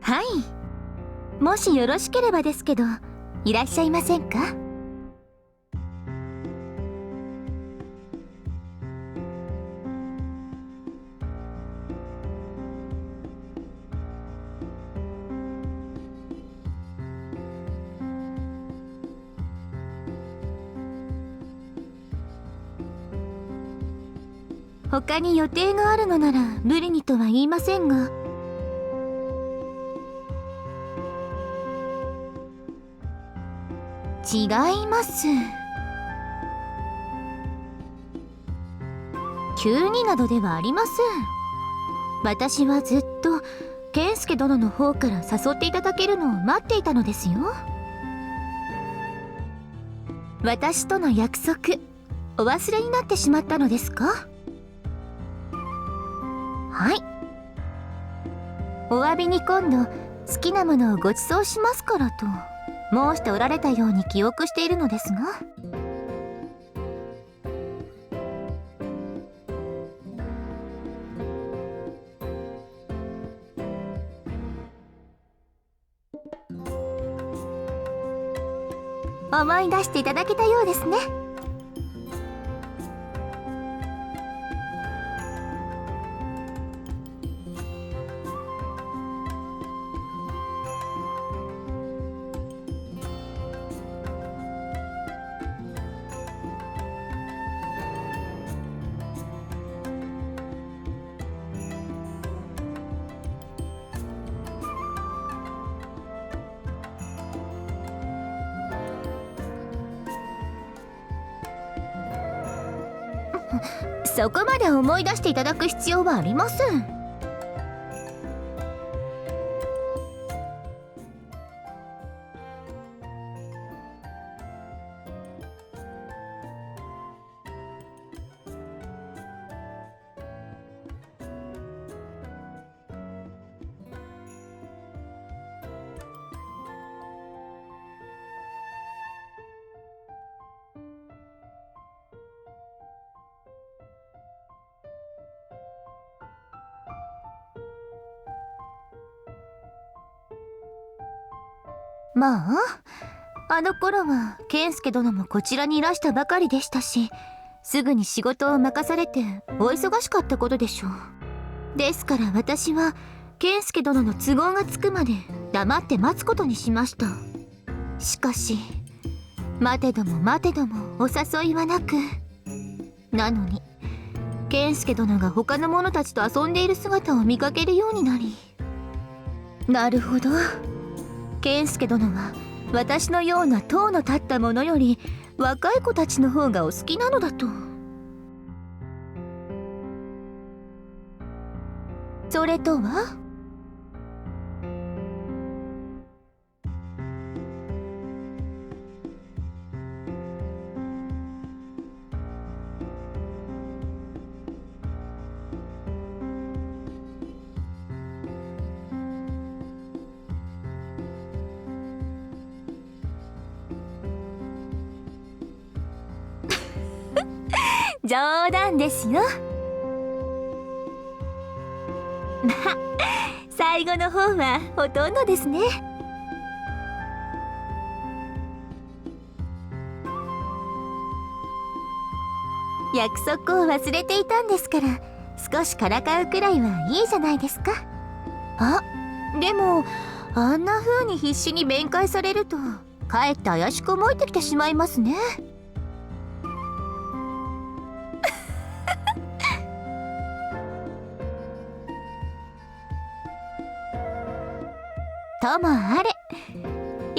はい。もしよろしければですけど、いらっしゃいませんか？他に予定があるのなら無理にとは言いませんが。違います。急になどではありません。私はずっと健介殿の方から誘っていただけるのを待っていたのですよ。私との約束、お忘れになってしまったのですか？はい。お詫びに今度好きなものをご馳走しますからと申しておられたように記憶しているのですが。思い出していただけたようですね。そこまで思い出していただく必要はありません。まあ、あの頃は健介殿もこちらにいらしたばかりでしたし、すぐに仕事を任されてお忙しかったことでしょう。ですから私は健介殿の都合がつくまで黙って待つことにしました。しかし待てども待てどもお誘いはなく、なのに健介殿が他の者たちと遊んでいる姿を見かけるようになり、なるほど、健介殿は私のような塔の立った者より若い子たちの方がお好きなのだと。それとは？冗談ですよ。まあ最後の方はほとんどですね。約束を忘れていたんですから、少しからかうくらいはいいじゃないですか。あ、でもあんな風に必死に弁解されるとかえって怪しく思えてきてしまいますね。ともあれ、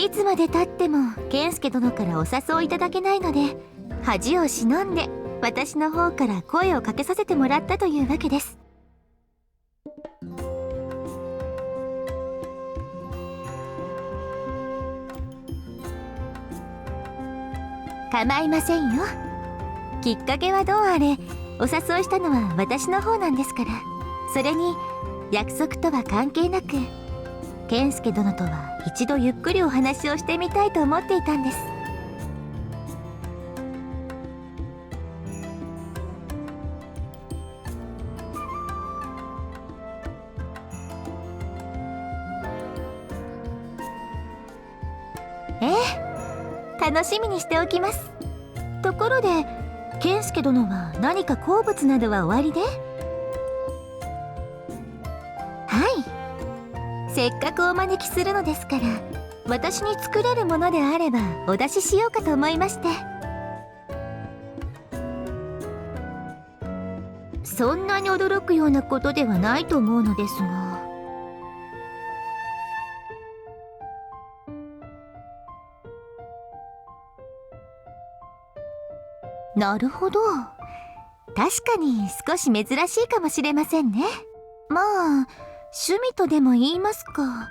いつまでたっても健介殿からお誘いいただけないので、恥を忍んで私の方から声をかけさせてもらったというわけです。構いませんよ。きっかけはどうあれお誘いしたのは私の方なんですから。それに約束とは関係なく健介殿とは一度ゆっくりお話をしてみたいと思っていたんです。ええ、楽しみにしておきます。ところで健介殿は何か好物などはおありで？はい、せっかくお招きするのですから、私に作れるものであればお出ししようかと思いまして。そんなに驚くようなことではないと思うのですが。なるほど、確かに少し珍しいかもしれませんね。まあ趣味とでも言いますか。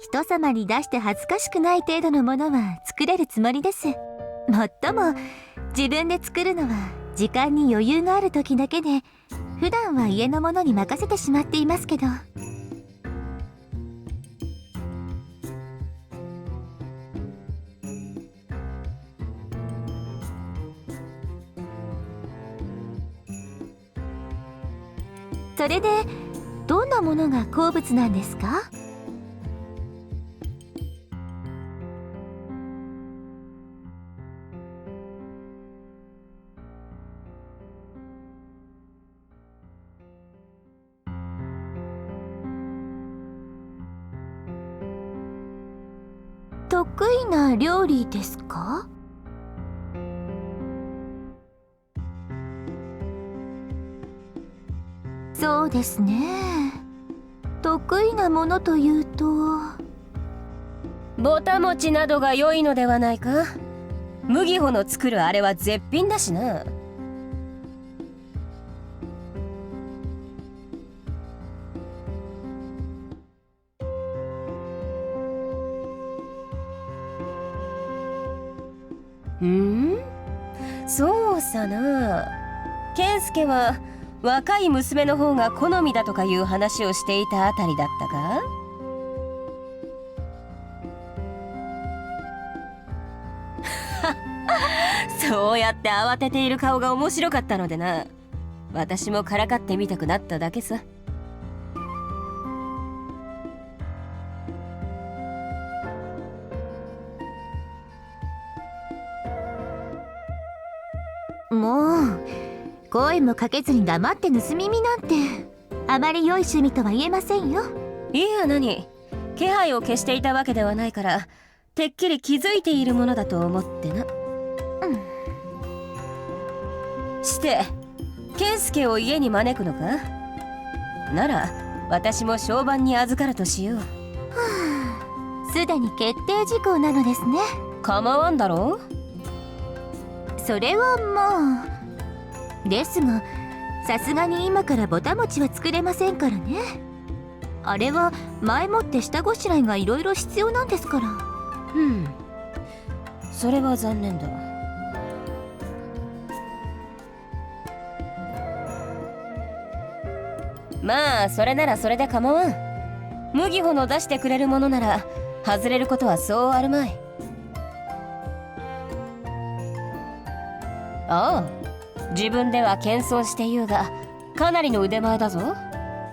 人様に出して恥ずかしくない程度のものは作れるつもりです。もっとも自分で作るのは時間に余裕がある時だけで、普段は家のものに任せてしまっていますけど。それでどんなものが好物なんですか？得意な料理ですか？そうですね。得意なものというと、ぼたもちなどが良いのではないか。麦穂の作るあれは絶品だしな。そうさな。健介は若い娘の方が好みだとかいう話をしていたあたりだったか？そうやって慌てている顔が面白かったのでな。私もからかってみたくなっただけさ。もう声もかけずに黙って盗み見なんてあまり良い趣味とは言えませんよ。いや何、気配を消していたわけではないから、てっきり気づいているものだと思ってな。して健介を家に招くのか？なら私も商売に預かるとしよう。すでに決定事項なのですね。構わんだろう。それはまあですが、さすがに今からぼたもちは作れませんからね。あれは前もって下ごしらえがいろいろ必要なんですから。それは残念だ。まあそれならそれで構わん。麦穂の出してくれるものなら外れることはそうあるまい。ああ、自分では謙遜して言うがかなりの腕前だぞ。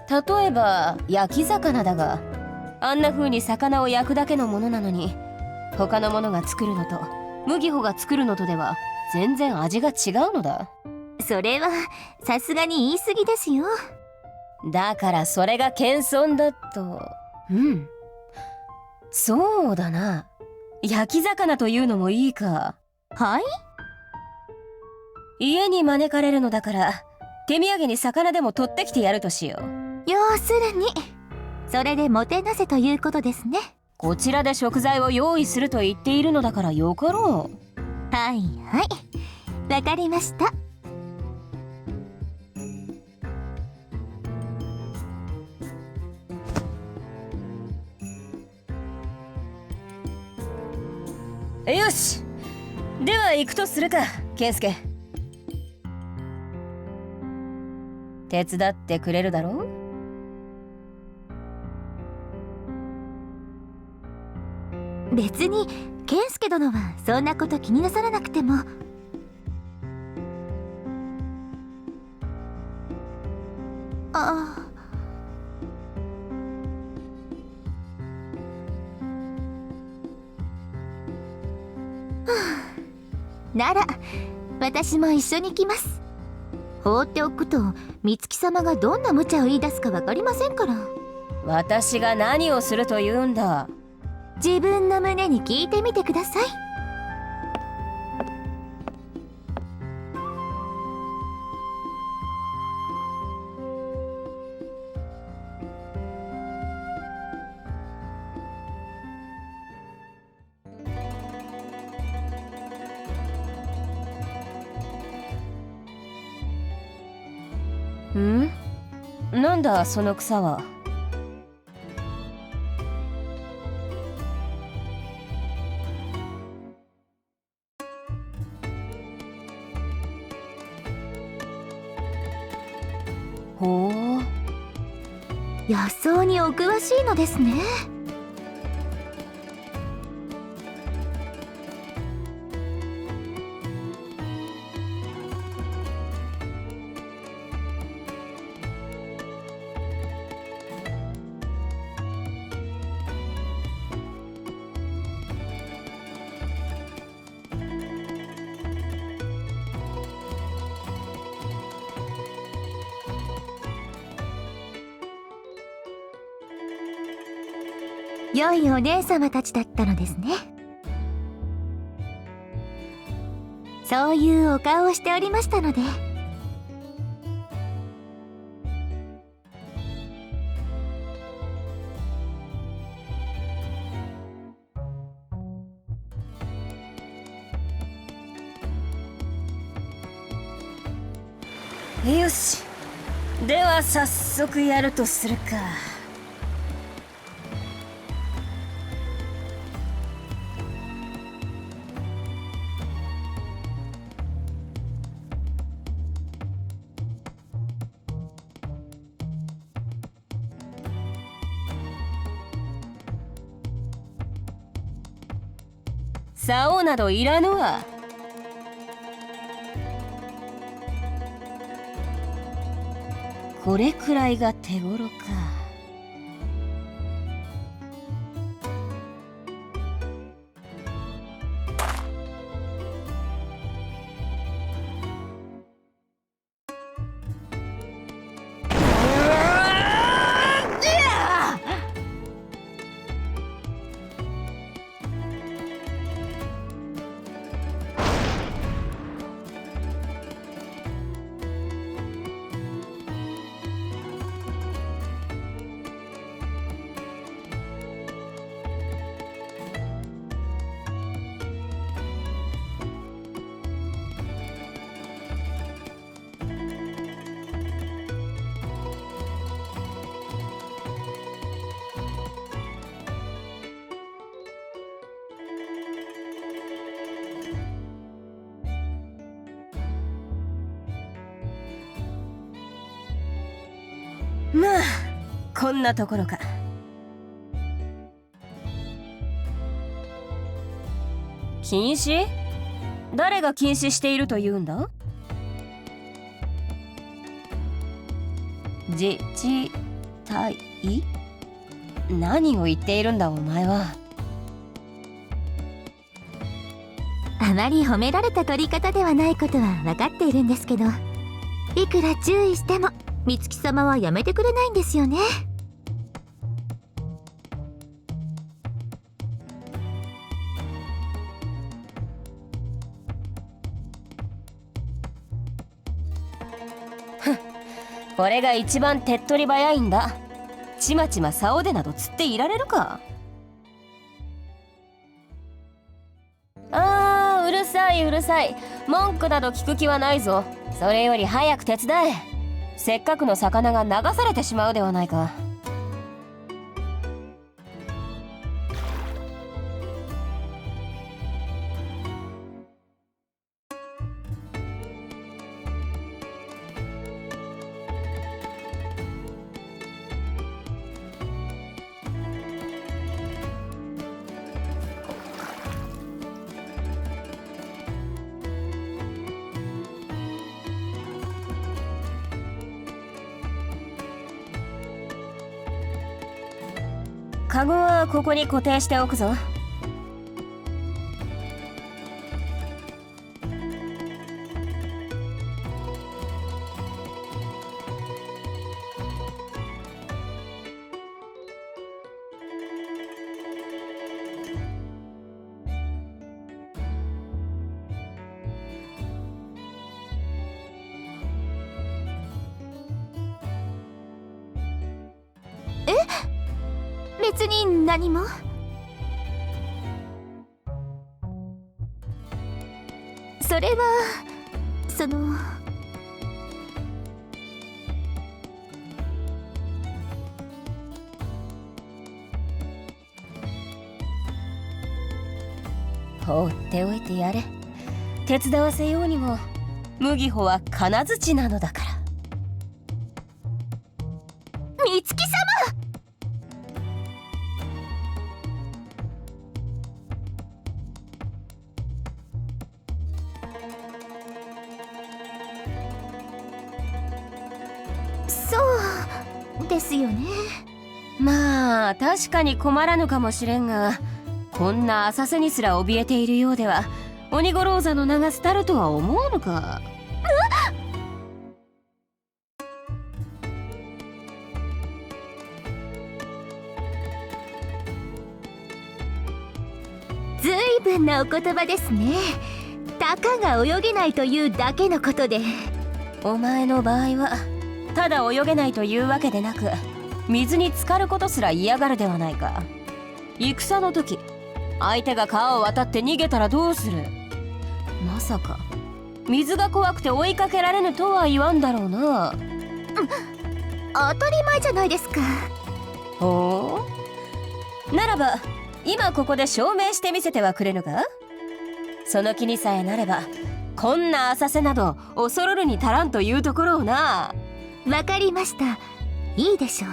例えば焼き魚だが、あんな風に魚を焼くだけのものなのに、他のものが作るのと麦穂が作るのとでは全然味が違うのだ。それはさすがに言い過ぎですよ。だからそれが謙遜だと。そうだな、焼き魚というのもいいか。はい、家に招かれるのだから手土産に魚でも取ってきてやるとしよう。要するにそれでもてなせということですね。こちらで食材を用意すると言っているのだからよかろう。はいはい、わかりました。よし、では行くとするか健介。手伝ってくれるだろう。別に健介殿はそんなこと気になさらなくても。ああ、なら私も一緒に来ます。放っておくと美月様がどんな無茶を言い出すか分かりませんから。私が何をすると言うんだ。自分の胸に聞いてみてください。ん？なんだその草は。ほう、野草にお詳しいのですね。良いお姉様たちだったのですね。そういうお顔をしておりましたので。よし、では早速やるとするか。竿などいらぬわ。これくらいが手頃か。まあこんなところか。禁止？誰が禁止していると言うんだ？自治体？何を言っているんだお前は。あまり褒められた取り方ではないことは分かっているんですけど、いくら注意しても美月様はやめてくれないんですよね。これが一番手っ取り早いんだ。ちまちま竿でなど釣っていられるか。うるさいうるさい。文句など聞く気はないぞ。それより早く手伝え。せっかくの魚が流されてしまうではないか。カゴはここに固定しておくぞ。別に何も。それはその放っておいてやれ。手伝わせようにも麦穂は金槌なのだから。美月様。そうですよね。まあ確かに困らぬかもしれんが、こんな浅瀬にすら怯えているようでは鬼五郎座の名が廃るとは思わぬか。ずいぶんなお言葉ですね。たかが泳げないというだけのことで。お前の場合はただ泳げないというわけでなく、水に浸かることすら嫌がるではないか。戦の時相手が川を渡って逃げたらどうする。まさか水が怖くて追いかけられぬとは言わんだろうな。当たり前じゃないですか。ほう、ならば今ここで証明してみせてはくれぬか。その気にさえなればこんな浅瀬など恐るるに足らんというところをな。わかりました。いいでしょう。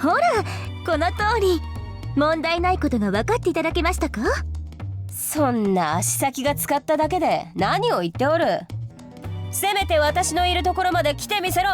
ほら、この通り。問題ないことが分かっていただけましたか。そんな足先が使っただけで何を言っておる。せめて私のいるところまで来てみせろ。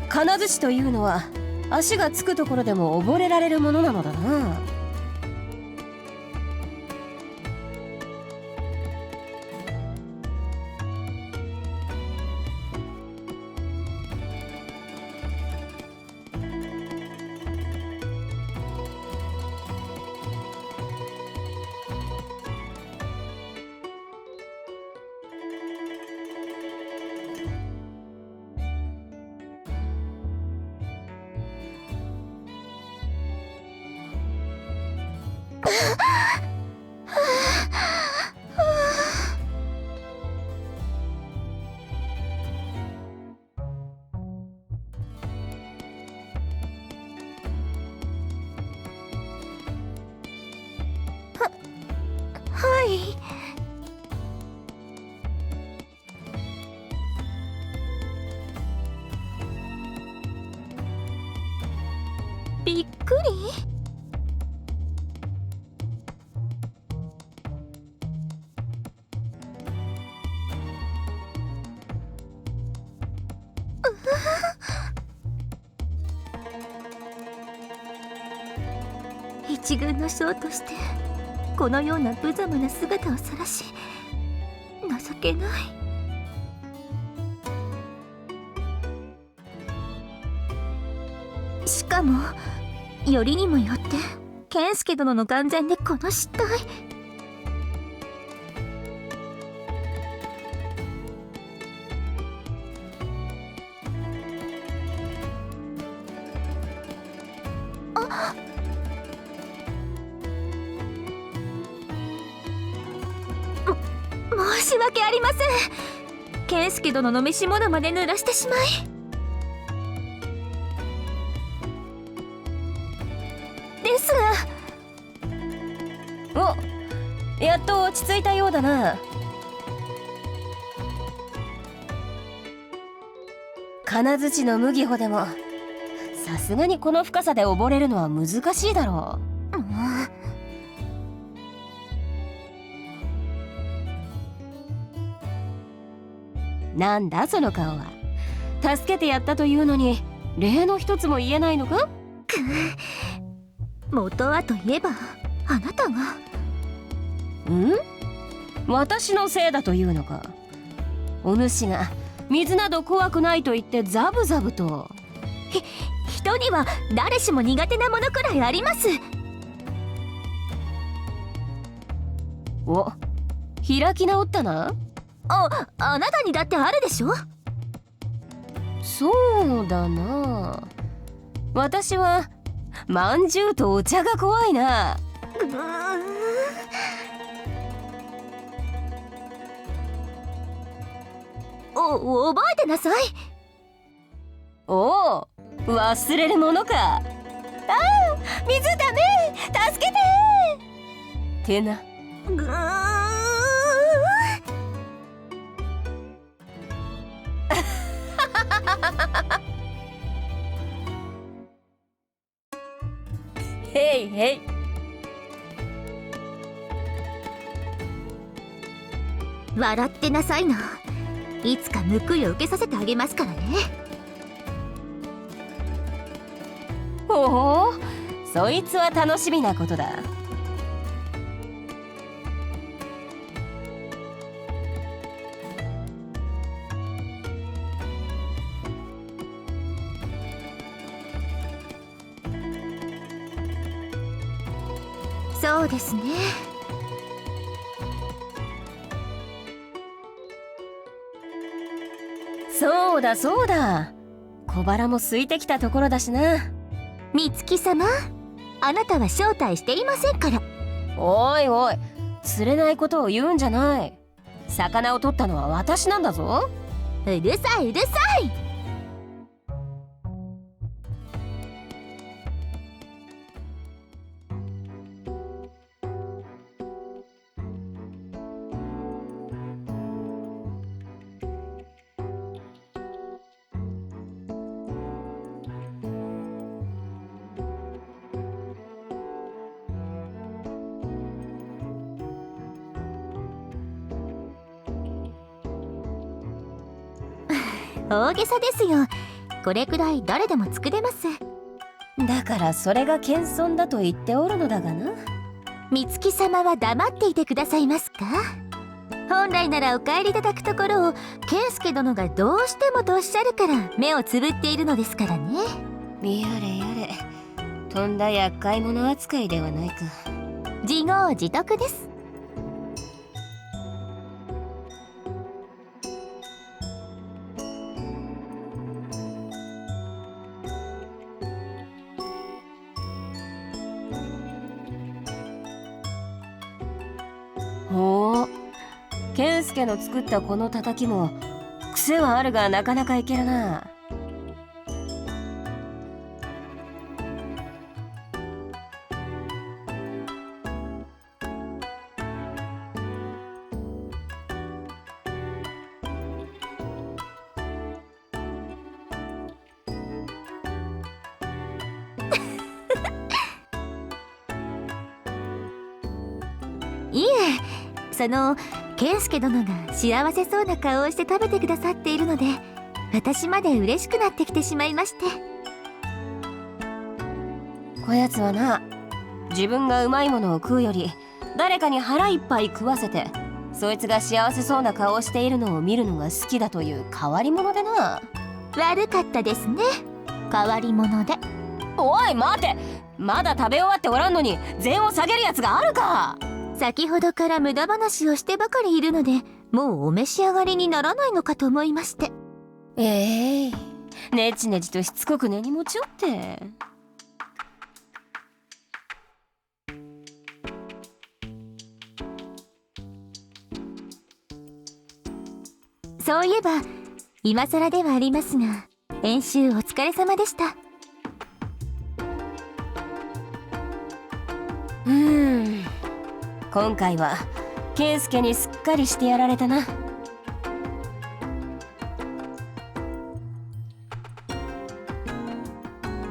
金槌というのは足がつくところでも溺れられるものなのだな。はい。びっくり。一軍の将としてこのような無様な姿を晒し情けない。しかもよりにもよって健介殿の眼前でこの失態。申し訳ありません。健介殿の召し物まで濡らしてしまい。ですが、お、やっと落ち着いたようだな。金槌の麦穂でもさすがにこの深さで溺れるのは難しいだろう。なんだその顔は。助けてやったというのに礼の一つも言えないのか。元はといえばあなたが。私のせいだというのか。お主が水など怖くないと言ってザブザブと。人には誰しも苦手なものくらいあります。お、開き直ったな。あなたにだってあるでしょ。そうだな。私はまんじゅうとお茶が怖いな。覚えてなさい。おお、忘れるものか。ああ、水ダメ、助けてってな。へいへい。笑ってなさいな。いつか報いを受けさせてあげますからね。ほう、そいつは楽しみなことだ。そうですね。そうだそうだ、小腹も空いてきたところだしな。美月様、あなたは招待していませんから。おいおい、釣れないことを言うんじゃない。魚を取ったのは私なんだぞ。うるさいうるさい。大げさですよ。これくらい誰でも作れます。だからそれが謙遜だと言っておるのだがな。美月様は黙っていてくださいますか。本来ならお帰りいただくところを健介殿がどうしてもとおっしゃるから目をつぶっているのですからね。やれやれ、とんだ厄介者扱いではないか。自業自得です。ほう、健介の作ったこのたたきも癖はあるがなかなかいけるな。いえ、健介殿が幸せそうな顔をして食べてくださっているので、私まで嬉しくなってきてしまいまして。こやつはな、自分がうまいものを食うより誰かに腹いっぱい食わせて、そいつが幸せそうな顔をしているのを見るのが好きだという変わり者でな。悪かったですね、変わり者で。おい待て、まだ食べ終わっておらんのに膳を下げるやつがあるか。先ほどから無駄話をしてばかりいるので、もうお召し上がりにならないのかと思いまして。ねちねちとしつこく根に持ちよって。そういえば今更ではありますが、演習お疲れ様でした。今回は健介にすっかりしてやられたな。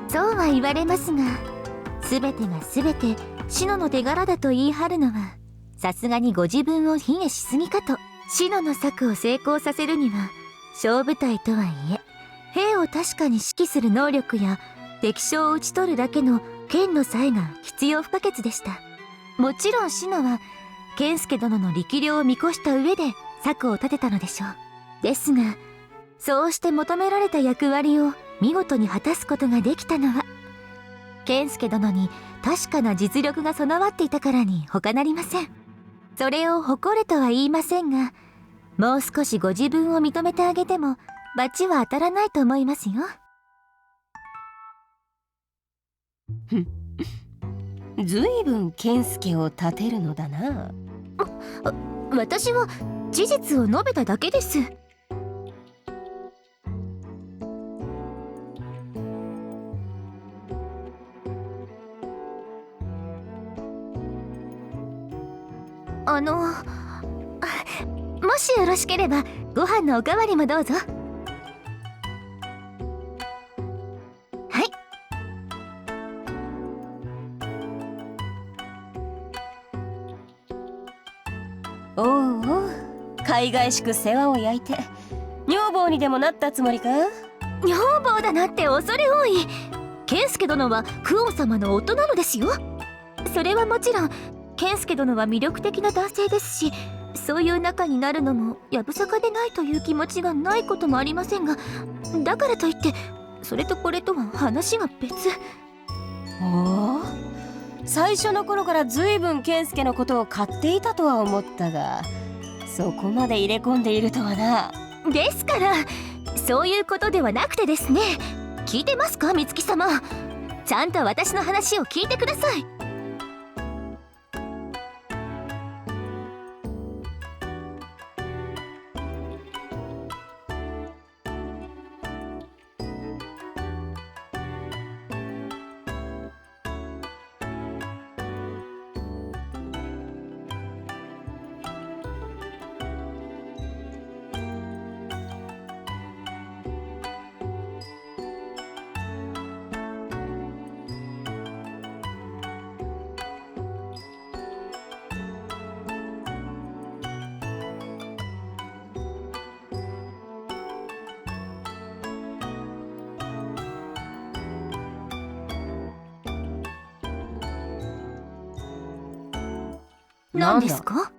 そうは言われますが、全てが全てシノの手柄だと言い張るのはさすがにご自分を卑下しすぎかと。シノの策を成功させるには小部隊とはいえ兵を確かに指揮する能力や敵将を討ち取るだけの剣の才が必要不可欠でした。もちろんシノは健介殿の力量を見越した上で策を立てたのでしょう。ですがそうして求められた役割を見事に果たすことができたのは健介殿に確かな実力が備わっていたからに他なりません。それを誇れとは言いませんが、もう少しご自分を認めてあげても罰は当たらないと思いますよ。ずいぶん健介を立てるのだな。私は事実を述べただけです。もしよろしければご飯のおかわりもどうぞ。はい。おうおう、海外しく世話を焼いて女房にでもなったつもりか。女房だなって恐れ多い。健介殿はクオン様の夫なのですよ。それはもちろん健介殿は魅力的な男性ですし、そういう仲になるのもやぶさかでないという気持ちがないこともありませんが、だからといってそれとこれとは話が別。おお、最初の頃からずいぶん健介のことを買っていたとは思ったが、そこまで入れ込んでいるとはな。ですからそういうことではなくてですね。聞いてますか美月様、ちゃんと私の話を聞いてください。何ですか？